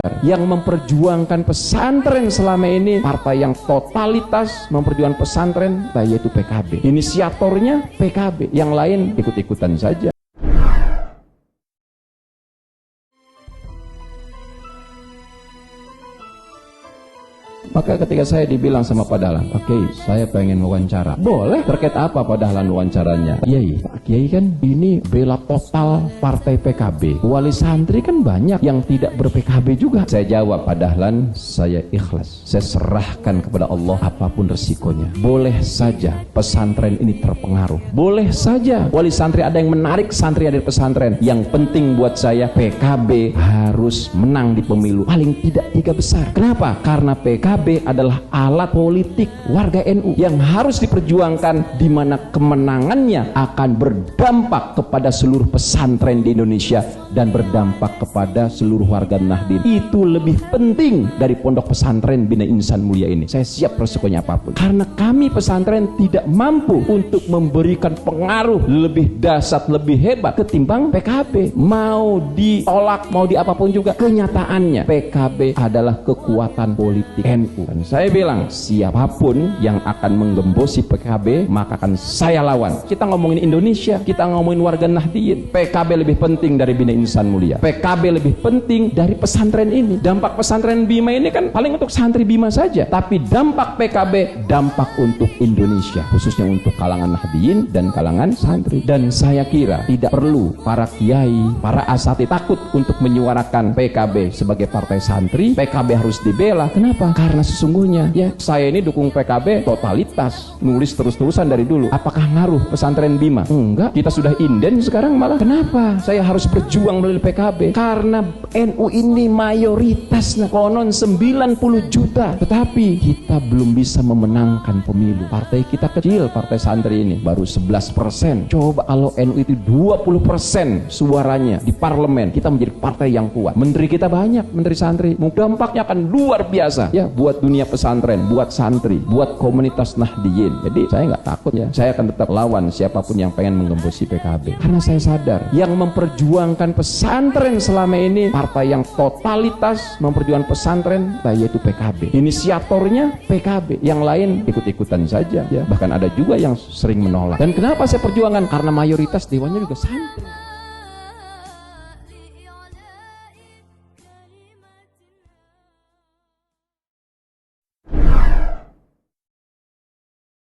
Yang memperjuangkan pesantren selama ini partai yang totalitas memperjuangkan pesantren, yaitu PKB. Inisiatornya PKB, yang lain ikut-ikutan saja. Maka ketika saya dibilang sama Pak Dahlan, Pak Kiai, saya pengen wawancara. Boleh, terkait apa Pak Dahlan wawancaranya? Kiai, Pak Kiai kan ini bela total partai PKB. Wali santri kan banyak yang tidak ber-PKB juga. Saya jawab, Pak Dahlan, saya ikhlas. Saya serahkan kepada Allah apapun resikonya. Boleh saja pesantren ini terpengaruh. Boleh saja wali santri ada yang menarik santri dari pesantren. Yang penting buat saya, PKB harus menang di pemilu. Paling tidak 3 besar. Kenapa? Karena PKB adalah alat politik warga NU yang harus diperjuangkan, di mana kemenangannya akan berdampak kepada seluruh pesantren di Indonesia dan berdampak kepada seluruh warga Nahdien. Itu lebih penting dari pondok pesantren Bina Insan Mulia ini. Saya siap resikonya apapun, karena kami pesantren tidak mampu untuk memberikan pengaruh lebih dahsyat, lebih hebat ketimbang PKB. Mau ditolak, mau di apapun juga, kenyataannya PKB adalah kekuatan politik NU. Dan saya bilang, siapapun yang akan menggembosi PKB, maka akan saya lawan. Kita ngomongin Indonesia, kita ngomongin warga Nahdien. PKB lebih penting dari Bina Insan Mulia. PKB lebih penting dari pesantren ini. Dampak pesantren Bima ini kan paling untuk santri Bima saja, tapi dampak PKB dampak untuk Indonesia, khususnya untuk kalangan Nahdien dan kalangan santri. Dan saya kira tidak perlu para kiai, para asatidz takut untuk menyuarakan PKB sebagai partai santri. PKB harus dibela. Kenapa? Karena sesungguhnya ya, saya ini dukung PKB totalitas, nulis terus-terusan dari dulu. Apakah ngaruh pesantren Bima? Enggak, kita sudah inden sekarang malah. Kenapa saya harus berjuang melalui PKB? Karena NU ini mayoritas, konon 90 juta, tetapi kita belum bisa memenangkan pemilu. Partai kita kecil, partai santri ini baru 11%. Coba kalau NU itu 20% suaranya di parlemen, kita menjadi partai yang kuat. Menteri kita banyak, menteri santri, dampaknya akan luar biasa ya, buat dunia pesantren, buat santri, buat komunitas Nahdien. Jadi saya nggak takut ya, saya akan tetap lawan siapapun yang pengen menggembosi PKB, karena saya sadar yang memperjuangkan pesantren selama ini partai yang totalitas memperjuangkan pesantren, yaitu PKB. Inisiatornya PKB, yang lain ikut-ikutan saja ya, bahkan ada juga yang sering menolak. Dan kenapa saya perjuangan? Karena mayoritas dewannya juga santri.